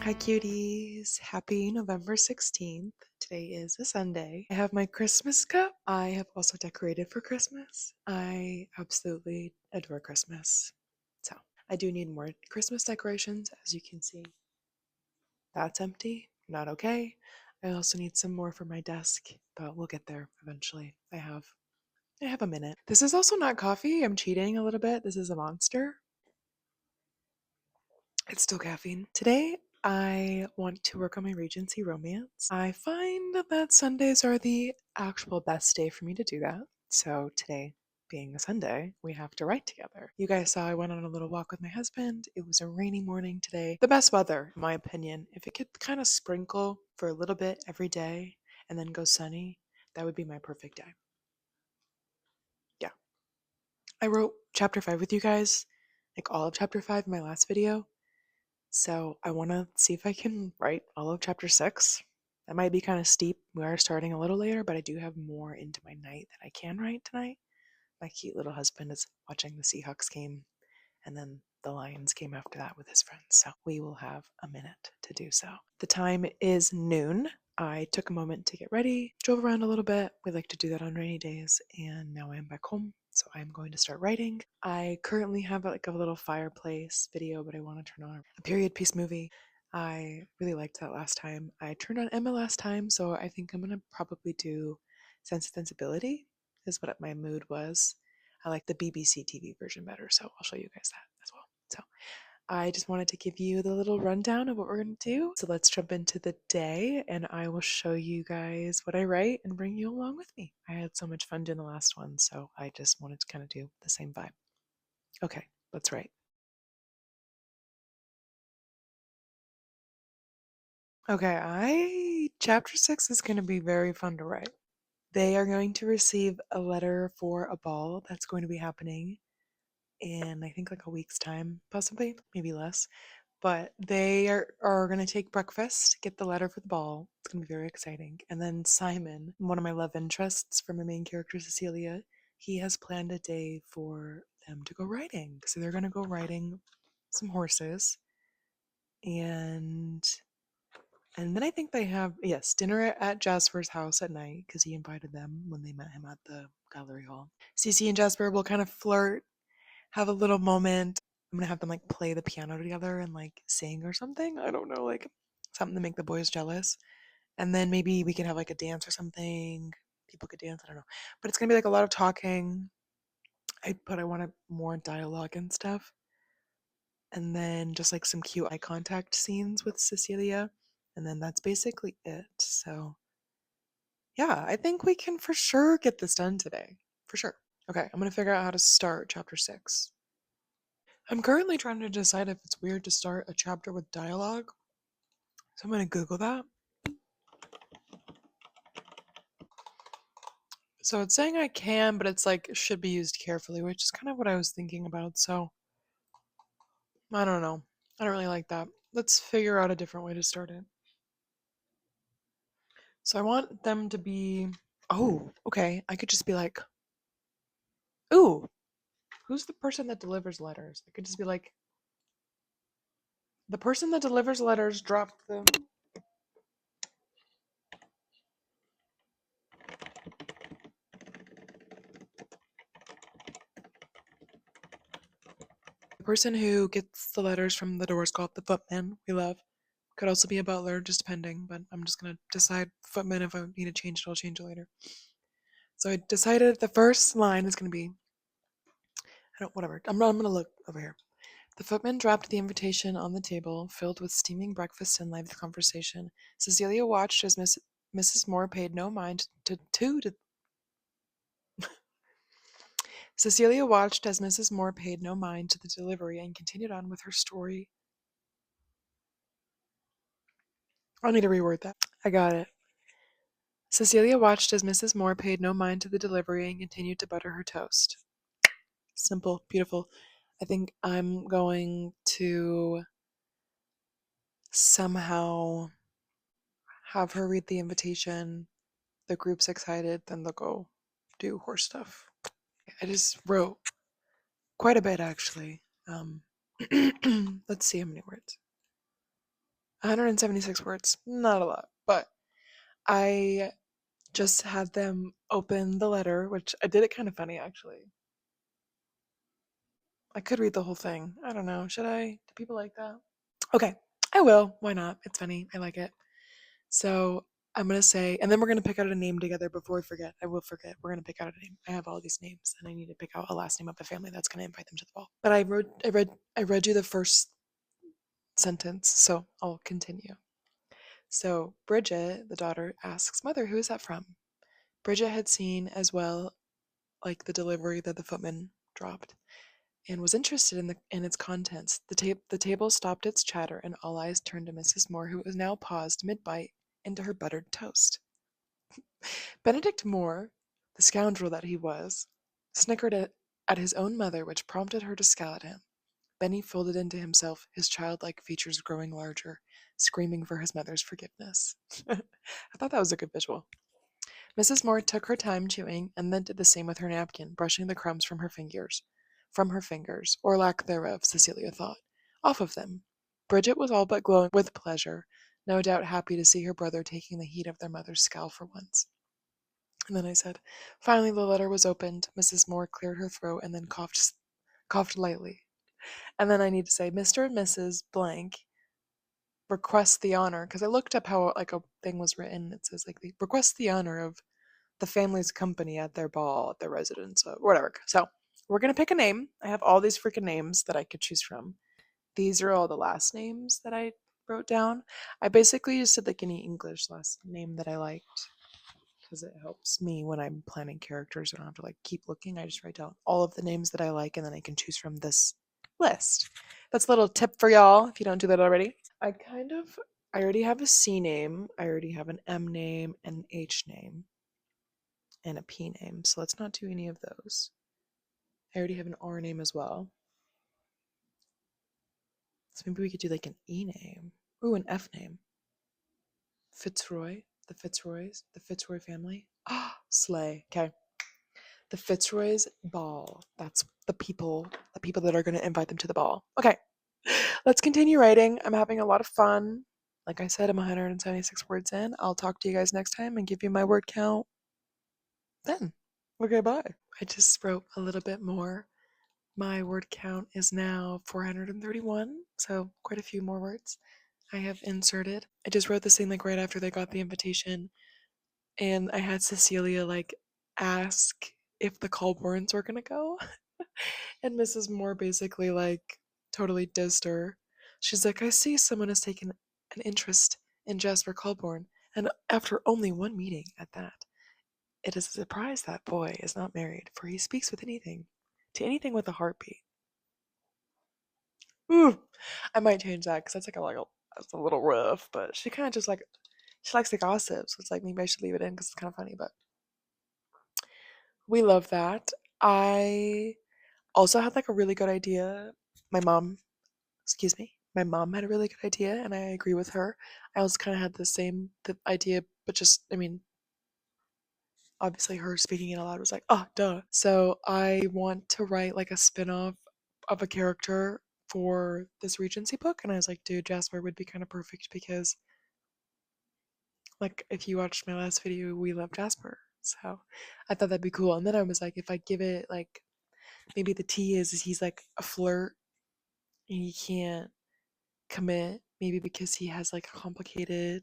Hi cuties! Happy November 16th. Today is a Sunday. I have my Christmas cup. I have also decorated for Christmas. I absolutely adore Christmas. So I do need more Christmas decorations. As you can see, that's empty. Not okay. I also need some more for my desk, but we'll get there eventually. I have a minute. This is also not coffee. I'm cheating a little bit. This is a Monster. It's still caffeine. Today, I want to work on my Regency romance. I find that Sundays are the actual best day for me to do that. So today, being a Sunday, we have to write together. You guys saw I went on a little walk with my husband. It was a rainy morning today. The best weather, in my opinion. If it could kind of sprinkle for a little bit every day and then go sunny, that would be my perfect day. Yeah. I wrote chapter 5 with you guys, like all of chapter 5 in my last video. So I want to see if I can write all of chapter 6. That might be kind of steep. We are starting a little later, but I do have more into my night that I can write tonight. My cute little husband is watching the Seahawks game, and then the Lions game after that with his friends. So we will have a minute to do so. The time is noon. I took a moment to get ready, drove around a little bit. We like to do that on rainy days, and now I'm back home. So I'm going to start writing. I currently have like a little fireplace video, but I want to turn on a period piece movie. I really liked that last time. I turned on Emma last time, so I think I'm gonna probably do Sense and Sensibility is what my mood was. I like the BBC TV version better, so I'll show you guys that as well. So I just wanted to give you the little rundown of what we're going to do. So let's jump into the day and I will show you guys what I write and bring you along with me. I had so much fun doing the last one, so I just wanted to kind of do the same vibe. Okay, let's write. Okay, chapter 6 is going to be very fun to write. They are going to receive a letter for a ball that's going to be happening in I think like a week's time, possibly, maybe less. But they are going to take breakfast, get the letter for the ball. It's going to be very exciting. And then Simon, one of my love interests for my main character, Cecilia, he has planned a day for them to go riding. So they're going to go riding some horses. And then I think they have, yes, dinner at Jasper's house at night because he invited them when they met him at the gallery hall. Cece and Jasper will kind of flirt, have a little moment. I'm gonna have them like play the piano together and like sing or something. I don't know, like something to make the boys jealous. And then maybe we can have like a dance or something. People could dance, I don't know. But it's gonna be like a lot of talking. I wanted more dialogue and stuff. And then just like some cute eye contact scenes with Cecilia. And then that's basically it. So yeah, I think we can for sure get this done today. For sure. Okay, I'm gonna figure out how to start chapter 6. I'm currently trying to decide if it's weird to start a chapter with dialogue. So I'm going to Google that. So it's saying I can, but it's like should be used carefully, which is kind of what I was thinking about. So I don't know. I don't really like that. Let's figure out a different way to start it. So I want them to be. Oh, okay. I could just be like, ooh, who's the person that delivers letters? I could just be like, the person that delivers letters dropped the. The person who gets the letters from the door is called the footman. We love. Could also be a butler, just depending, but I'm just gonna decide footman. If I need to change it, I'll change it later. So I decided the first line is gonna be, whatever. I'm gonna look over here. The footman dropped the invitation on the table, filled with steaming breakfast and lively conversation. Cecilia watched as Mrs. Moore paid no mind to Cecilia watched as Mrs. Moore paid no mind to the delivery and continued on with her story. I'll need to reword that. I got it. Cecilia watched as Mrs. Moore paid no mind to the delivery and continued to butter her toast. Simple, beautiful. I think I'm going to somehow have her read the invitation. The group's excited, then they'll go do horse stuff. I just wrote quite a bit actually. Let's see how many words. 176 words, not a lot, but I just had them open the letter, which I did it kind of funny actually. I could read the whole thing. I don't know. Should I? Do people like that? Okay, I will. Why not? It's funny. I like it. So I'm gonna say, and then we're gonna pick out a name together before we forget. I will forget. We're gonna pick out a name. I have all these names, and I need to pick out a last name of the family that's gonna invite them to the ball. But I read you the first sentence, so I'll continue. So Bridget, the daughter, asks, "Mother, who is that from?" Bridget had seen as well, like the delivery that the footman dropped, and was interested in its contents. The table stopped its chatter, and all eyes turned to Mrs. Moore, who was now paused mid-bite into her buttered toast. Benedict Moore, the scoundrel that he was, snickered at his own mother, which prompted her to scowl at him. Benny folded into himself, his childlike features growing larger, screaming for his mother's forgiveness. I thought that was a good visual. Mrs. Moore took her time chewing, and then did the same with her napkin, brushing the crumbs from her fingers. From her fingers, or lack thereof, Cecilia thought. Off of them. Bridget was all but glowing with pleasure, no doubt happy to see her brother taking the heat of their mother's scowl for once. And then I said, finally the letter was opened. Mrs. Moore cleared her throat and then coughed lightly. And then I need to say, Mr. and Mrs. Blank request the honor, because I looked up how like a thing was written. It says like the request the honor of the family's company at their ball at their residence or whatever. So we're gonna pick a name. I have all these freaking names that I could choose from. These are all the last names that I wrote down. I basically just did like any English last name that I liked because it helps me when I'm planning characters. I don't have to like keep looking. I just write down all of the names that I like and then I can choose from this list. That's a little tip for y'all if you don't do that already. I already have a C name, I already have an M name, an H name, and a P name. So let's not do any of those. I already have an R name as well. So maybe we could do like an E name. Ooh, an F name. Fitzroy, the Fitzroy family. Ah, slay. Okay. The Fitzroy's ball. That's the people that are going to invite them to the ball. Okay. Let's continue writing. I'm having a lot of fun. Like I said, I'm 176 words in. I'll talk to you guys next time and give you my word count then. Okay, bye. I just wrote a little bit more. My word count is now 431, so quite a few more words I have inserted. I just wrote this thing like right after they got the invitation, and I had Cecilia like ask if the Colborns were gonna go, and Mrs. Moore basically like totally dissed her. She's like, I see someone has taken an interest in Jasper Colborn, and after only one meeting at that. It is a surprise that boy is not married, for he speaks with anything, to anything with a heartbeat. Ooh, I might change that because that's that's a little rough. But she kind of just like she likes the gossip, so it's like maybe I should leave it in because it's kind of funny. But we love that. I also had like a really good idea. My mom, excuse me, my mom had a really good idea, and I agree with her. I also kind of had the same idea, but just I mean, obviously her speaking it aloud was like, oh, duh. So I want to write like a spin-off of a character for this Regency book. And I was like, dude, Jasper would be kind of perfect because like if you watched my last video, we love Jasper. So I thought that'd be cool. And then I was like, if I give it like maybe the T is he's like a flirt and he can't commit, maybe because he has like a complicated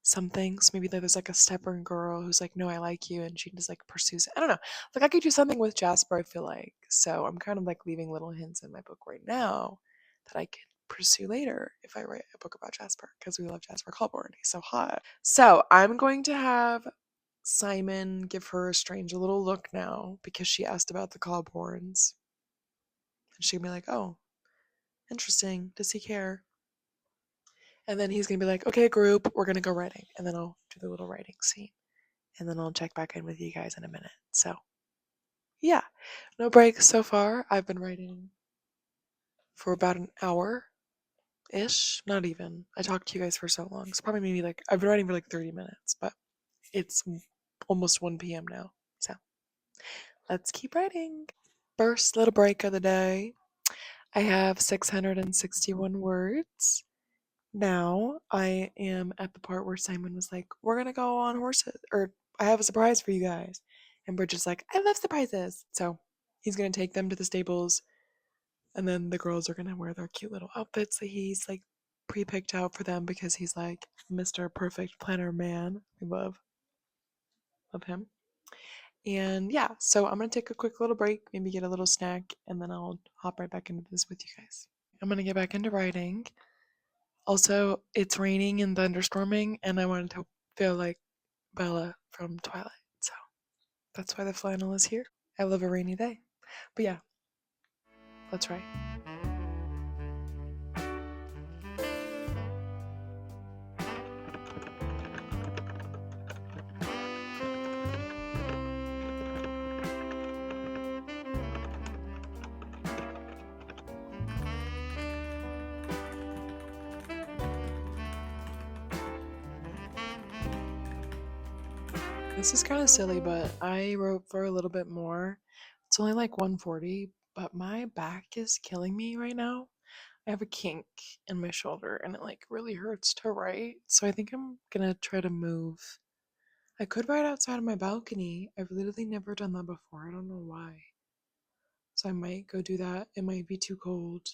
some things. Maybe there's like a stubborn girl who's like, no, I like you, and she just like pursues it. I don't know. Like I could do something with Jasper, I feel like. So I'm kind of like leaving little hints in my book right now that I could pursue later if I write a book about Jasper because we love Jasper Colborn. He's so hot. So I'm going to have Simon give her a strange little look now because she asked about the Colborns. And she'll be like, oh, interesting. Does he care? And then he's gonna be like, okay, group, we're gonna go writing. And then I'll do the little writing scene. And then I'll check back in with you guys in a minute. So, yeah, no breaks so far. I've been writing for about an hour ish. Not even. I talked to you guys for so long. So, probably maybe like, I've been writing for like 30 minutes, but it's almost 1 p.m. now. So, let's keep writing. First little break of the day. I have 661 words. Now I am at the part where Simon was like, "We're gonna go on horses," or "I have a surprise for you guys," and Bridget's like, "I love surprises," so he's gonna take them to the stables, and then the girls are gonna wear their cute little outfits that he's like pre-picked out for them because he's like Mr. Perfect Planner Man. I love him. And yeah, so I'm gonna take a quick little break, maybe get a little snack, and then I'll hop right back into this with you guys. I'm gonna get back into writing. Also, it's raining and thunderstorming, and I wanted to feel like Bella from Twilight, so that's why the flannel is here. I love a rainy day. But yeah, let's write. This is kind of silly, but I wrote for a little bit more. It's only like 140, but my back is killing me right now. I have a kink in my shoulder and it like really hurts to write. So I think I'm gonna try to move. I could write outside of my balcony. I've literally never done that before. I don't know why. So I might go do that. It might be too cold.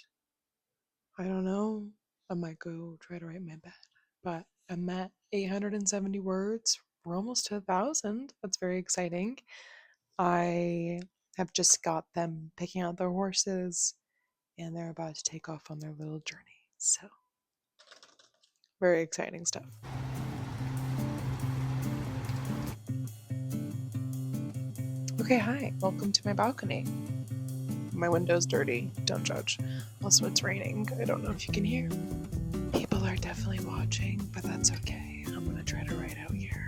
I don't know. I might go try to write my bed. But I'm at 870 words. We're almost to 1,000. That's very exciting. I have just got them picking out their horses and they're about to take off on their little journey. So, very exciting stuff. Okay, hi. Welcome to my balcony. My window's dirty. Don't judge. Also, it's raining. I don't know if you can hear. People are definitely watching, but that's okay. I'm gonna try to write out here.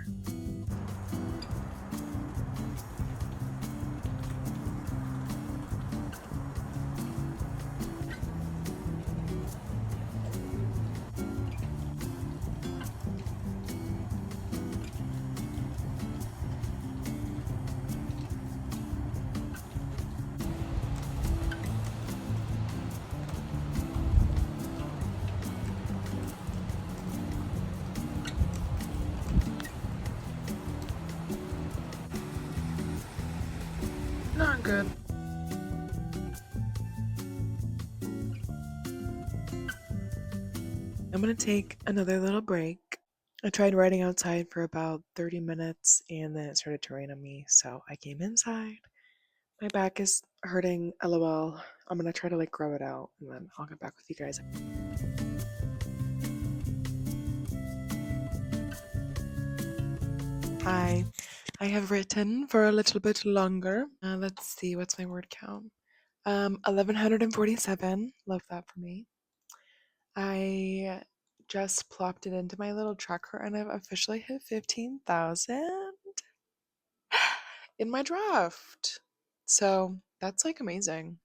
Not good. I'm gonna take another little break. I tried writing outside for about 30 minutes and then it started to rain on me, so I came inside. My back is hurting, lol. I'm gonna try to like grow it out and then I'll get back with you guys. Hi, I have written for a little bit longer. Let's see, what's my word count? 1147. Love that for me. I just plopped it into my little tracker and I've officially hit 15,000 in my draft. So that's like amazing.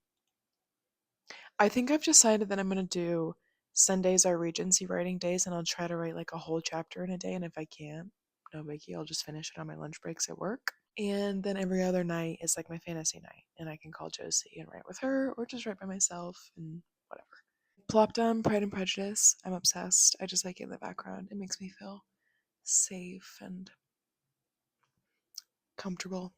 I think I've decided that I'm going to do Sundays are Regency writing days and I'll try to write like a whole chapter in a day. And if I can't, no biggie, I'll just finish it on my lunch breaks at work. And then every other night is like my fantasy night and I can call Josie and write with her or just write by myself and whatever. Plopped on Pride and Prejudice. I'm obsessed. I just like it in the background. It makes me feel safe and comfortable.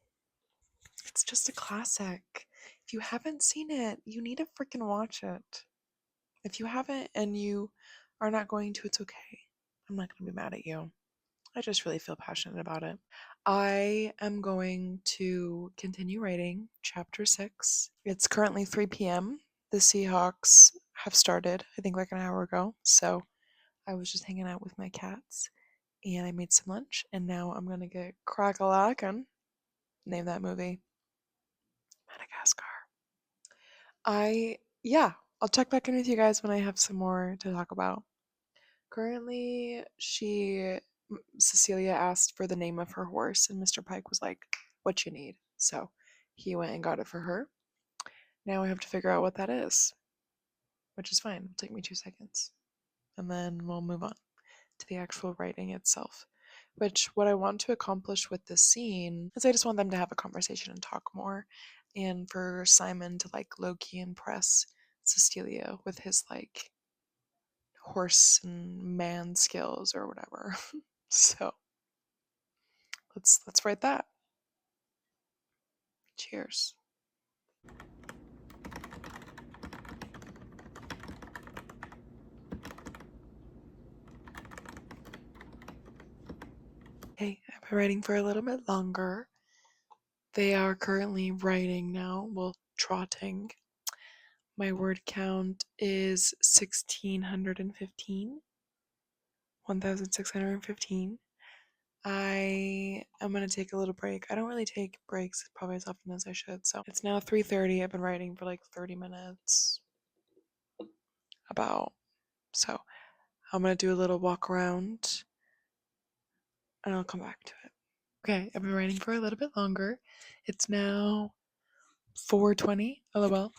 It's just a classic. If you haven't seen it, you need to freaking watch it. If you haven't and you are not going to, it's okay. I'm not going to be mad at you. I just really feel passionate about it. I am going to continue writing chapter 6. It's currently 3 p.m. The Seahawks have started, I think like an hour ago. So I was just hanging out with my cats and I made some lunch and now I'm going to get crack-a-lackin'. Name that movie. Madagascar. Yeah, I'll check back in with you guys when I have some more to talk about. Currently, Cecilia asked for the name of her horse, and Mr. Pike was like, "What you need?" So he went and got it for her. Now I have to figure out what that is, which is fine. It'll take me 2 seconds. And then we'll move on to the actual writing itself. Which, what I want to accomplish with this scene is I just want them to have a conversation and talk more. And for Simon to like low key impress Cecilia with his like horse and man skills or whatever. So let's write that. Cheers. Hey, I've been writing for a little bit longer. They are currently writing now, well, trotting. My word count is 1615. 1615. I am going to take a little break. I don't really take breaks probably as often as I should. So it's now 3:30. I've been writing for like 30 minutes about. So I'm going to do a little walk around and I'll come back to it. Okay, I've been writing for a little bit longer. It's now 4:20. LOL.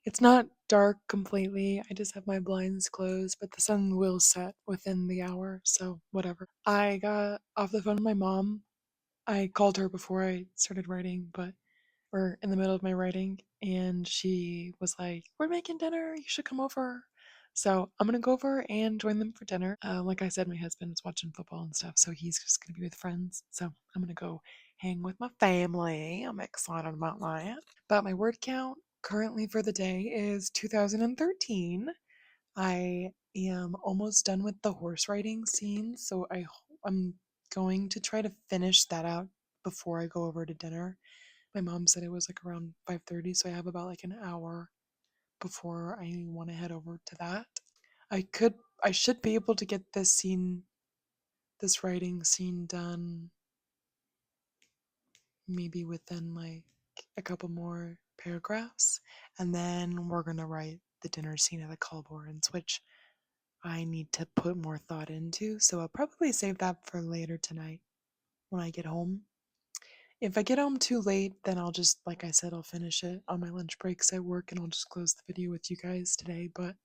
It's not dark completely. I just have my blinds closed, but the sun will set within the hour, so whatever. I got off the phone with my mom. I called her before I started writing, or in the middle of my writing, and she was like, "We're making dinner. You should come over." So I'm gonna go over and join them for dinner. Like I said, my husband's watching football and stuff, so he's just gonna be with friends. So I'm gonna go hang with my family. I'm excited about that. But my word count currently for the day is 2013. I am almost done with the horse riding scene, so I'm going to try to finish that out before I go over to dinner. My mom said it was like around 5:30, so I have about like an hour before I want to head over to that. I could I should be able to get this writing scene done maybe within like a couple more paragraphs, and then we're gonna write the dinner scene at the Colborns, which I need to put more thought into, so I'll probably save that for later tonight when I get home. If I get home too late, then I'll just, like I said, I'll finish it on my lunch breaks at work and I'll just close the video with you guys today. But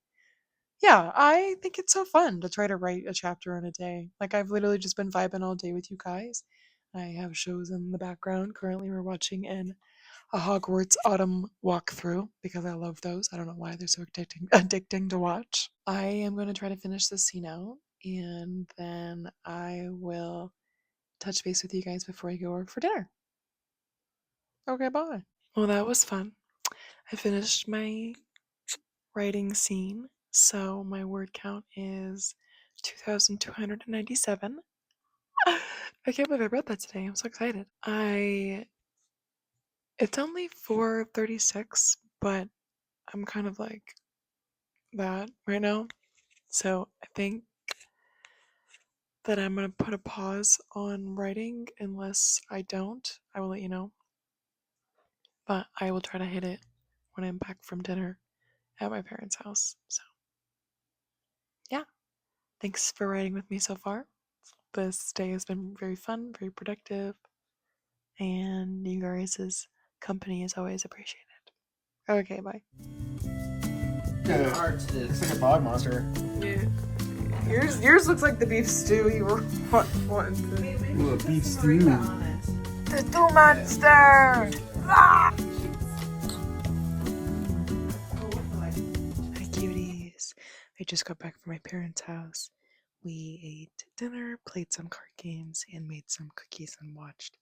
yeah, I think it's so fun to try to write a chapter in a day. Like, I've literally just been vibing all day with you guys. I have shows in the background. Currently, we're watching a Hogwarts Autumn walkthrough because I love those. I don't know why they're so addicting to watch. I am going to try to finish this scene out and then I will touch base with you guys before I go over for dinner. Okay, bye. Well, that was fun. I finished my writing scene, so my word count is 2,297. I can't believe I wrote that today. I'm so excited. It's only 4:36, but I'm kind of like that right now. So I think that I'm gonna put a pause on writing unless I don't. I will let you know. But I will try to hit it when I'm back from dinner at my parents' house. So yeah. Thanks for writing with me so far. This day has been very fun, very productive, and you guys' company is always appreciated. Okay, bye. Looks like a bog monster. Yeah. Yours looks like the beef stew you were wanting to. Ooh, a beef stew. The stew monster! Ah! Hi, cuties. I just got back from my parents' house. We ate dinner, played some card games, and made some cookies and watched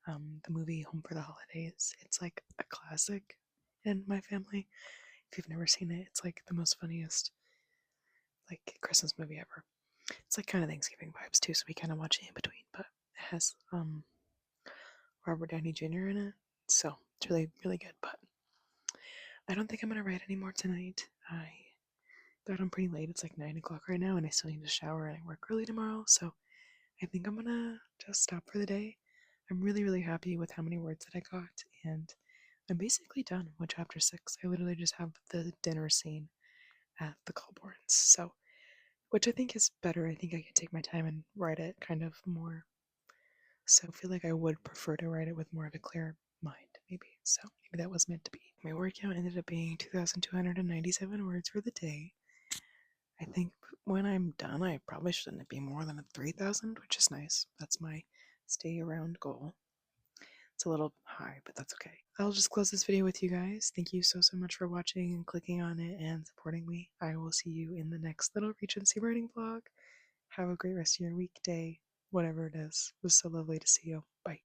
the movie Home for the Holidays. It's like a classic in my family. If you've never seen it, it's like the most funniest like Christmas movie ever. It's like kind of Thanksgiving vibes too, so we kind of watch it in between. But it has Robert Downey Jr. in it, so it's really really good. But I don't think I'm gonna write anymore tonight. I got home pretty late. It's like 9 o'clock right now, and I still need to shower and I work early tomorrow. So I think I'm gonna just stop for the day. I'm really really happy with how many words that I got, and I'm basically done with chapter 6. I literally just have the dinner scene at the Colborns. So, which I think is better. I think I can take my time and write it kind of more. So I feel like I would prefer to write it with more of a clear mind, maybe. So maybe that was meant to be. My word count ended up being 2,297 words for the day. I think when I'm done, I probably shouldn't be more than 3,000, which is nice. That's my stay around goal. It's a little high, but that's okay. I'll just close this video with you guys. Thank you so much for watching and clicking on it and supporting me. I will see you in the next little Regency writing vlog. Have a great rest of your weekday, whatever it is. It was so lovely to see you. Bye.